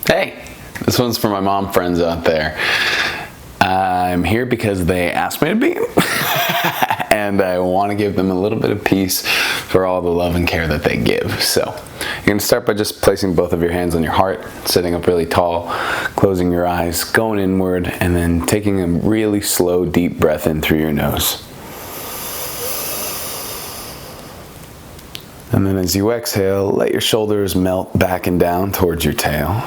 Hey, this one's for my mom friends out there. I'm here because they asked me to be, and I want to give them a little bit of peace for all the love and care that they give. So you're going to start by just placing both of your hands on your heart, sitting up really tall, closing your eyes, going inward, and then taking a really slow, deep breath in through your nose. And then as you exhale, let your shoulders melt back and down towards your tail.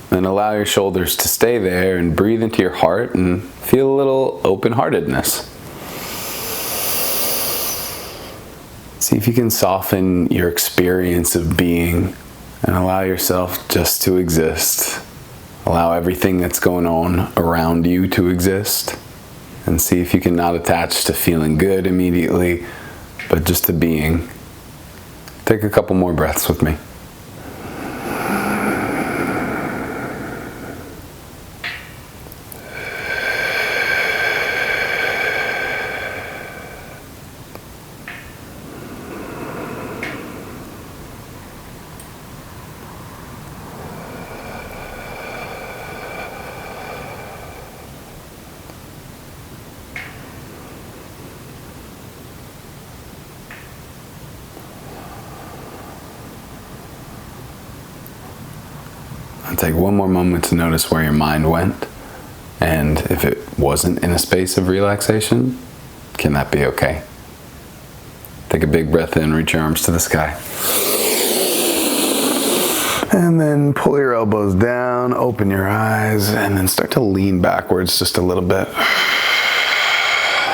Then allow your shoulders to stay there and breathe into your heart and feel a little open-heartedness. See if you can soften your experience of being and allow yourself just to exist. Allow everything that's going on around you to exist. And see if you can not attach to feeling good immediately, but just to being. Take a couple more breaths with me. I'll take one more moment to notice where your mind went, and if it wasn't in a space of relaxation, can that be okay? Take a big breath in, reach your arms to the sky. And then pull your elbows down, open your eyes, and then start to lean backwards just a little bit.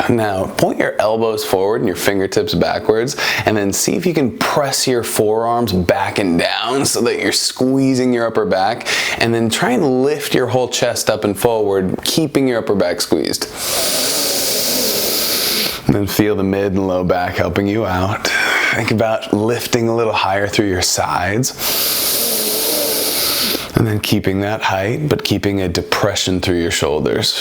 Now, point your elbows forward and your fingertips backwards, and then see if you can press your forearms back and down so that you're squeezing your upper back, and then try and lift your whole chest up and forward, keeping your upper back squeezed. And then feel the mid and low back helping you out. Think about lifting a little higher through your sides, and then keeping that height, but keeping a depression through your shoulders.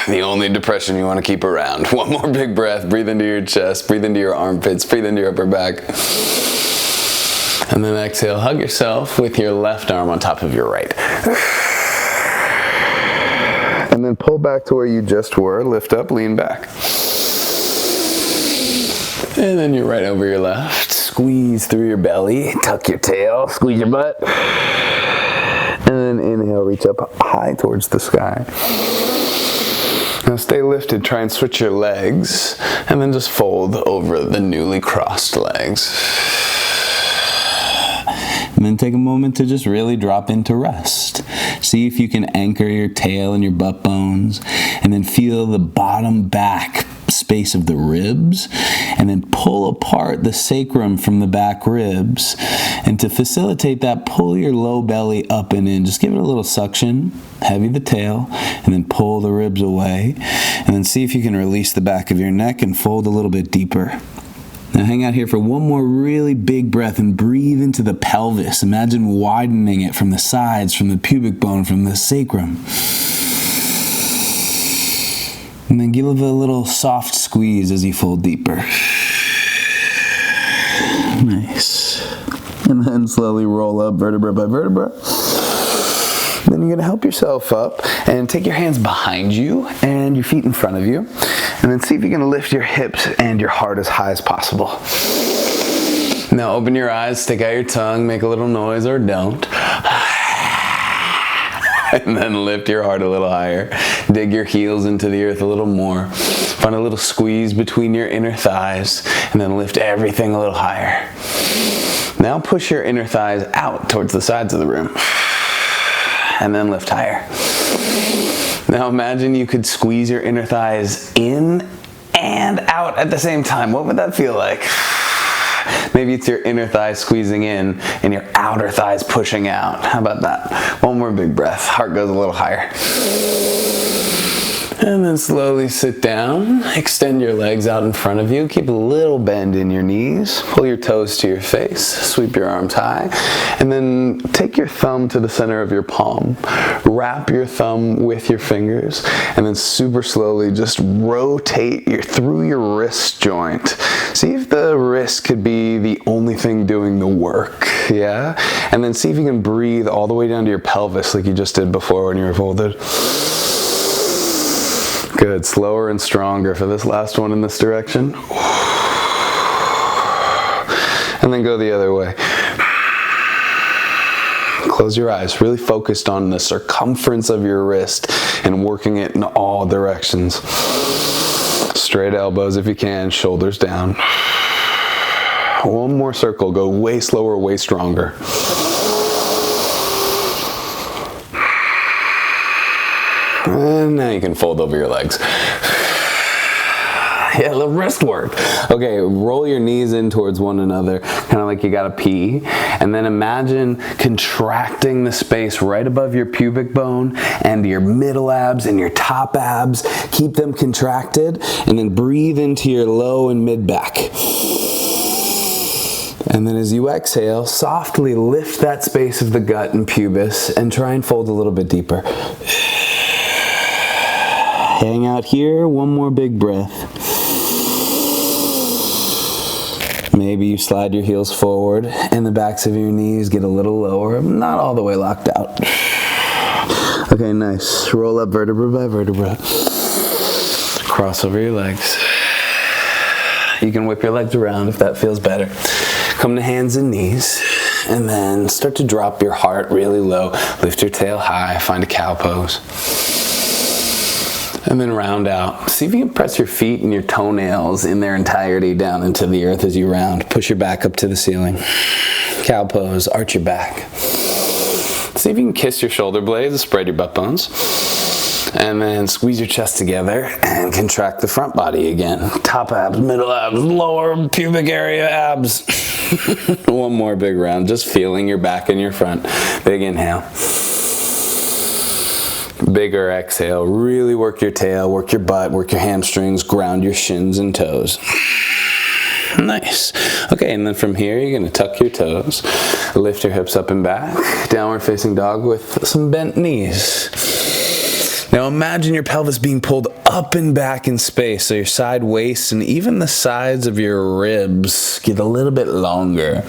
The only depression you want to keep around. One more big breath. Breathe into your chest. Breathe into your armpits. Breathe into your upper back. And then exhale. Hug yourself with your left arm on top of your right. And then pull back to where you just were. Lift up, lean back. And then you're right over your left. Squeeze through your belly. Tuck your tail. Squeeze your butt. And then inhale, reach up high towards the sky. Now stay lifted, try and switch your legs, and then just fold over the newly crossed legs. And then take a moment to just really drop into rest. See if you can anchor your tail and your butt bones, and then feel the bottom back space of the ribs, and then pull apart the sacrum from the back ribs. And to facilitate that, pull your low belly up and in. Just give it a little suction, heavy the tail, and then pull the ribs away. And then see if you can release the back of your neck and fold a little bit deeper. Now hang out here for one more really big breath and breathe into the pelvis. Imagine widening it from the sides, from the pubic bone, from the sacrum. And then give it a little soft squeeze as you fold deeper. Nice. And then slowly roll up vertebra by vertebra. Then you're going to help yourself up and take your hands behind you and your feet in front of you. And then see if you can lift your hips and your heart as high as possible. Now open your eyes, stick out your tongue, make a little noise or don't. And then lift your heart a little higher. Dig your heels into the earth a little more. Find a little squeeze between your inner thighs, and then lift everything a little higher. Now push your inner thighs out towards the sides of the room. And then lift higher. Now imagine you could squeeze your inner thighs in and out at the same time. What would that feel like? Maybe it's your inner thighs squeezing in and your outer thighs pushing out. How about that? One more big breath. Heart goes a little higher. And then slowly sit down, extend your legs out in front of you, keep a little bend in your knees, pull your toes to your face, sweep your arms high, and then take your thumb to the center of your palm, wrap your thumb with your fingers, and then super slowly just rotate through your wrist joint. See if the wrist could be the only thing doing the work, yeah? And then see if you can breathe all the way down to your pelvis like you just did before when you were folded. Good, slower and stronger for this last one in this direction. And then go the other way. Close your eyes, really focused on the circumference of your wrist and working it in all directions. Straight elbows if you can, shoulders down. One more circle, go way slower, way stronger. And now you can fold over your legs. Yeah, a little wrist work. Okay, roll your knees in towards one another, kind of like you gotta pee. And then imagine contracting the space right above your pubic bone and your middle abs and your top abs. Keep them contracted, and then breathe into your low and mid back. And then as you exhale, softly lift that space of the gut and pubis and try and fold a little bit deeper. Hang out here, one more big breath. Maybe you slide your heels forward and the backs of your knees get a little lower, not all the way locked out. Okay, nice. Roll up vertebra by vertebra. Cross over your legs. You can whip your legs around if that feels better. Come to hands and knees, and then start to drop your heart really low. Lift your tail high, find a cow pose. And then round out. See if you can press your feet and your toenails in their entirety down into the earth as you round. Push your back up to the ceiling. Cow pose, arch your back. See if you can kiss your shoulder blades, spread your butt bones. And then squeeze your chest together and contract the front body again. Top abs, middle abs, lower pubic area abs. One more big round, just feeling your back and your front. Big inhale. Bigger exhale. Really work your tail, work your butt, work your hamstrings, ground your shins and toes. Nice. Okay, and then from here, you're going to tuck your toes, lift your hips up and back, downward facing dog with some bent knees. Now imagine your pelvis being pulled up and back in space, so your side waist and even the sides of your ribs get a little bit longer.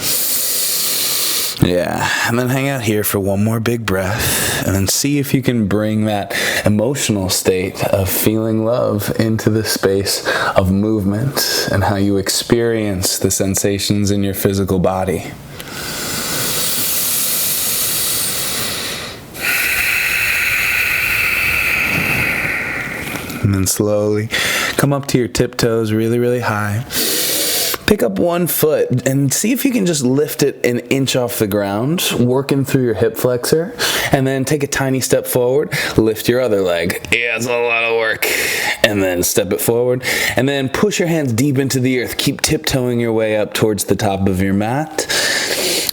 Yeah, and then hang out here for one more big breath, and then see if you can bring that emotional state of feeling love into the space of movement and how you experience the sensations in your physical body. And then slowly come up to your tiptoes really, really high. Pick up one foot and see if you can just lift it an inch off the ground, working through your hip flexor, and then take a tiny step forward, lift your other leg. Yeah, it's a lot of work. And then step it forward, and then push your hands deep into the earth. Keep tiptoeing your way up towards the top of your mat.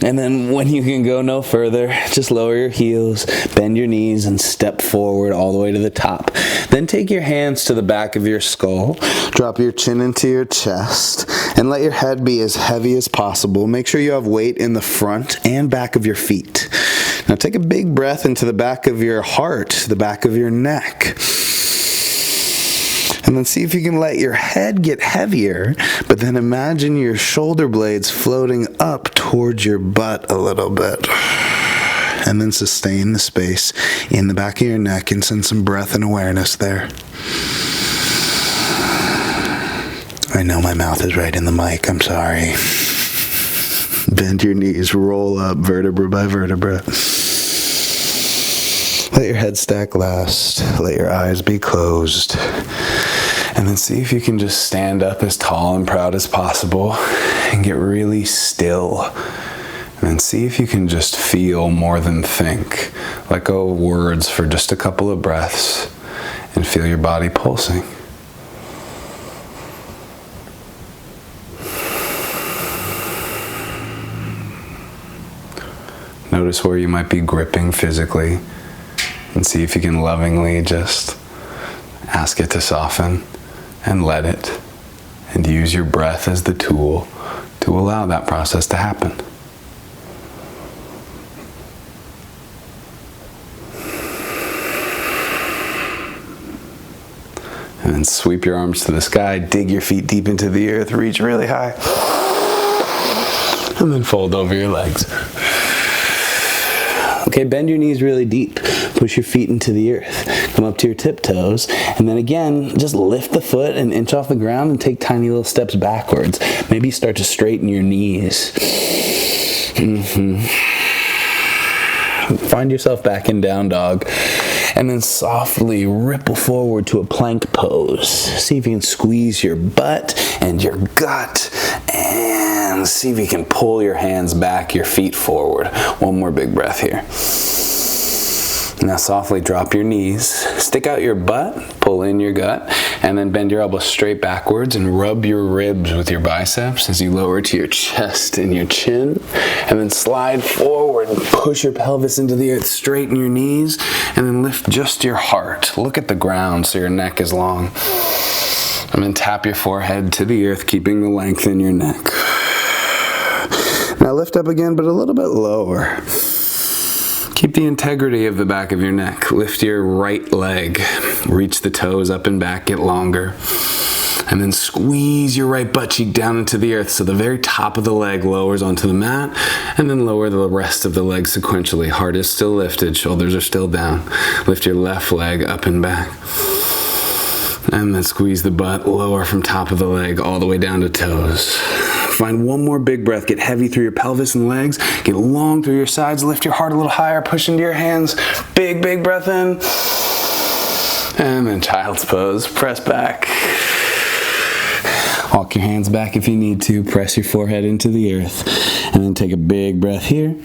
And then when you can go no further, just lower your heels, bend your knees, and step forward all the way to the top. Then take your hands to the back of your skull, drop your chin into your chest, and let your head be as heavy as possible. Make sure you have weight in the front and back of your feet. Now take a big breath into the back of your heart, the back of your neck. And then see if you can let your head get heavier, but then imagine your shoulder blades floating up towards your butt a little bit. And then sustain the space in the back of your neck and send some breath and awareness there. I know my mouth is right in the mic, I'm sorry. Bend your knees, roll up vertebra by vertebra. Let your head stack last, let your eyes be closed. And then see if you can just stand up as tall and proud as possible and get really still. And then see if you can just feel more than think. Let go of words for just a couple of breaths and feel your body pulsing. Notice where you might be gripping physically and see if you can lovingly just Ask it to soften and let it. And use your breath as the tool to allow that process to happen. And then sweep your arms to the sky, dig your feet deep into the earth, reach really high. And then fold over your legs. Okay, bend your knees really deep. Push your feet into the earth. Come up to your tiptoes. And then again, just lift the foot an inch off the ground and take tiny little steps backwards. Maybe start to straighten your knees. Find yourself back in down dog. And then softly ripple forward to a plank pose. See if you can squeeze your butt and your gut. And see if you can pull your hands back, your feet forward. One more big breath here. Now softly drop your knees, stick out your butt, pull in your gut, and then bend your elbows straight backwards and rub your ribs with your biceps as you lower to your chest and your chin. And then slide forward and push your pelvis into the earth, straighten your knees, and then lift just your heart. Look at the ground so your neck is long. And then tap your forehead to the earth, keeping the length in your neck. Now lift up again, but a little bit lower. Keep the integrity of the back of your neck. Lift your right leg. Reach the toes up and back, get longer. And then squeeze your right butt cheek down into the earth so the very top of the leg lowers onto the mat. And then lower the rest of the leg sequentially. Heart is still lifted, shoulders are still down. Lift your left leg up and back. And then squeeze the butt lower from top of the leg all the way down to toes. Find one more big breath. Get heavy through your pelvis and legs. Get long through your sides. Lift your heart a little higher. Push into your hands. Big, big breath in. And then child's pose. Press back. Walk your hands back if you need to. Press your forehead into the earth. And then take a big breath here.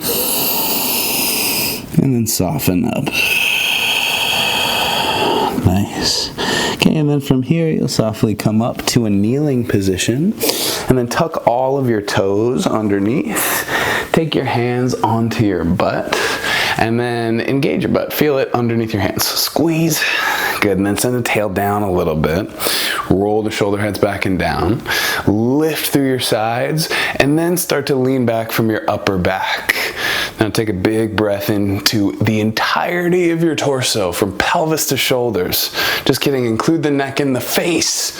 And then soften up. Nice. Okay, and then from here, you'll softly come up to a kneeling position. And then tuck all of your toes underneath. Take your hands onto your butt. And then engage your butt. Feel it underneath your hands. Squeeze. Good. And then send the tail down a little bit. Roll the shoulder heads back and down. Lift through your sides. And then start to lean back from your upper back. Now take a big breath into the entirety of your torso, from pelvis to shoulders. Just kidding. Include the neck and the face.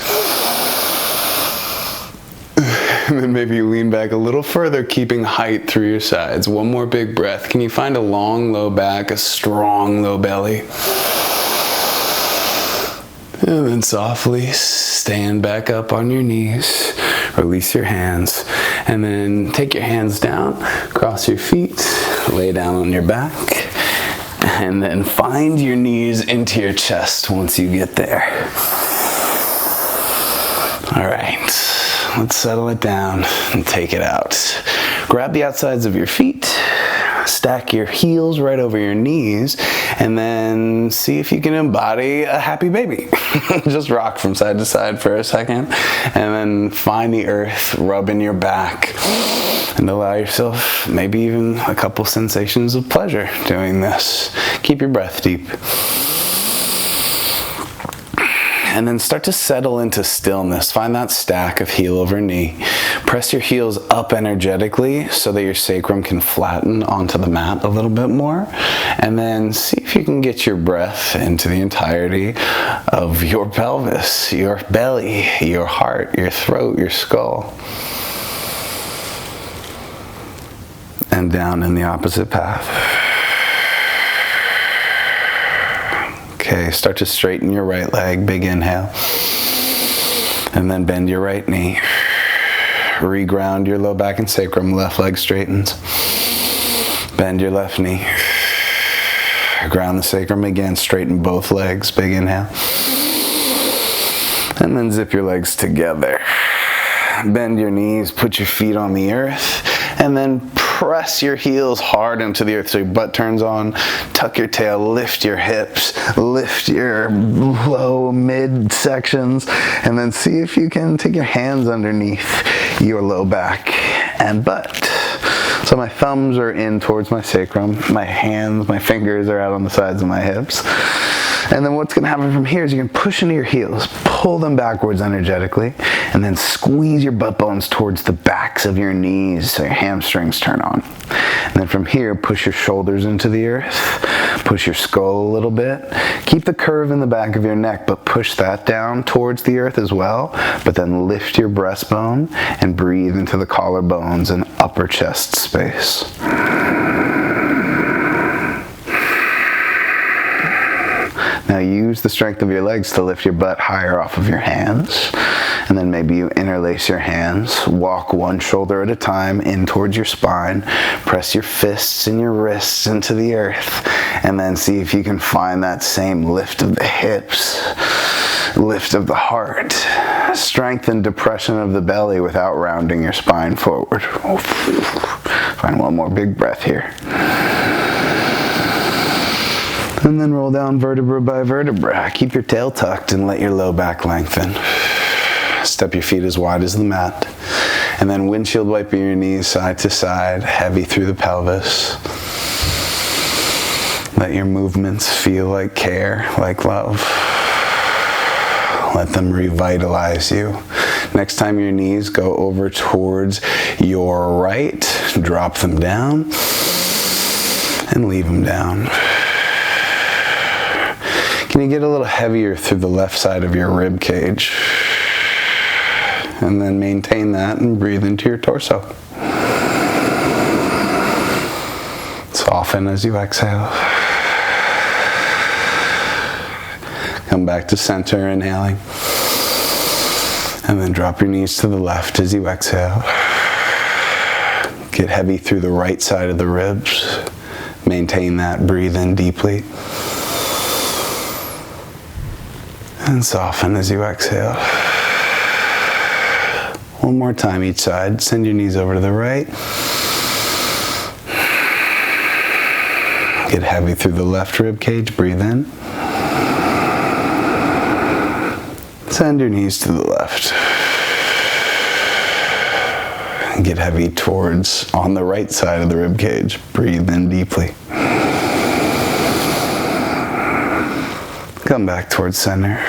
And then maybe you lean back a little further, keeping height through your sides. One more big breath. Can you find a long, low back, a strong, low belly? And then softly stand back up on your knees. Release your hands. And then take your hands down, cross your feet, lay down on your back. And then find your knees into your chest once you get there. All right. Let's settle it down and take it out. Grab the outsides of your feet, stack your heels right over your knees, and then see if you can embody a happy baby. Just rock from side to side for a second, and then find the earth, rub in your back, and allow yourself maybe even a couple sensations of pleasure doing this. Keep your breath deep. And then start to settle into stillness. Find that stack of heel over knee. Press your heels up energetically so that your sacrum can flatten onto the mat a little bit more. And then see if you can get your breath into the entirety of your pelvis, your belly, your heart, your throat, your skull. And down in the opposite path. Okay, start to straighten your right leg, big inhale. And then bend your right knee. Reground your low back and sacrum, left leg straightens. Bend your left knee. Ground the sacrum again, straighten both legs, big inhale. And then zip your legs together. Bend your knees, put your feet on the earth, and then press your heels hard into the earth so your butt turns on. Tuck your tail, lift your hips, lift your low, mid sections, and then see if you can take your hands underneath your low back and butt. So my thumbs are in towards my sacrum, my hands, my fingers are out on the sides of my hips. And then what's going to happen from here is you're going to push into your heels, pull them backwards energetically, and then squeeze your butt bones towards the backs of your knees so your hamstrings turn on. And then from here, push your shoulders into the earth, push your skull a little bit. Keep the curve in the back of your neck, but push that down towards the earth as well. But then lift your breastbone and breathe into the collarbones and upper chest space. Now use the strength of your legs to lift your butt higher off of your hands. And then maybe you interlace your hands. Walk one shoulder at a time in towards your spine. Press your fists and your wrists into the earth. And then see if you can find that same lift of the hips, lift of the heart. Strengthen depression of the belly without rounding your spine forward. Find one more big breath here. And then roll down vertebra by vertebra. Keep your tail tucked and let your low back lengthen. Step your feet as wide as the mat. And then windshield wiping your knees side to side, heavy through the pelvis. Let your movements feel like care, like love. Let them revitalize you. Next time your knees go over towards your right, drop them down and leave them down. Can you get a little heavier through the left side of your rib cage? And then maintain that and breathe into your torso. Soften as you exhale. Come back to center, inhaling. And then drop your knees to the left as you exhale. Get heavy through the right side of the ribs. Maintain that, breathe in deeply. And soften as you exhale. One more time each side. Send your knees over to the right. Get heavy through the left rib cage. Breathe in. Send your knees to the left. Get heavy towards on the right side of the rib cage. Breathe in deeply. Come back towards center.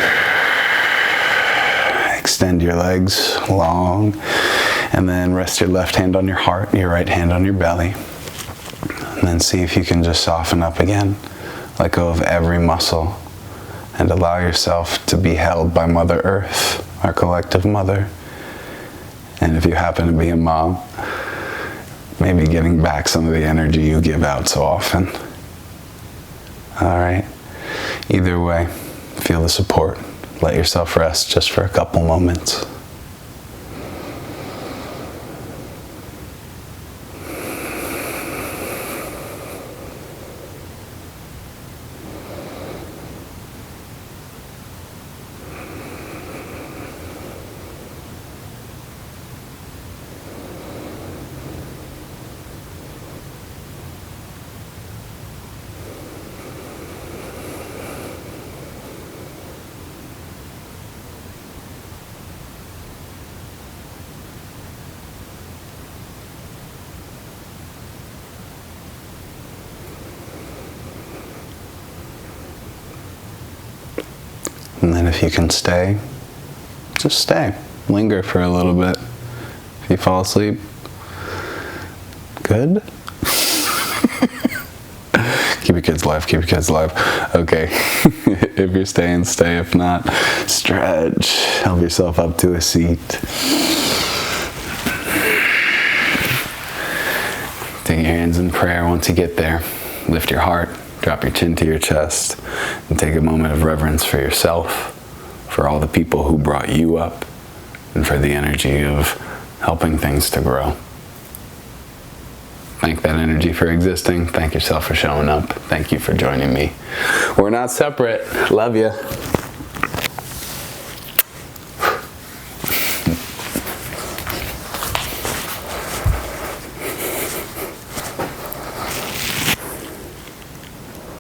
Extend your legs long, and then rest your left hand on your heart, your right hand on your belly. And then see if you can just soften up again. Let go of every muscle and allow yourself to be held by Mother Earth, our collective mother. And if you happen to be a mom, maybe getting back some of the energy you give out so often. All right. Either way, feel the support. Let yourself rest just for a couple moments. And then if you can stay, just stay. Linger for a little bit. If you fall asleep, good. Keep your kids alive, keep your kids alive. Okay, if you're staying, stay. If not, stretch. Help yourself up to a seat. Take your hands in prayer once you get there. Lift your heart. Drop your chin to your chest and take a moment of reverence for yourself, for all the people who brought you up, and for the energy of helping things to grow. Thank that energy for existing. Thank yourself for showing up. Thank you for joining me. We're not separate. Love you.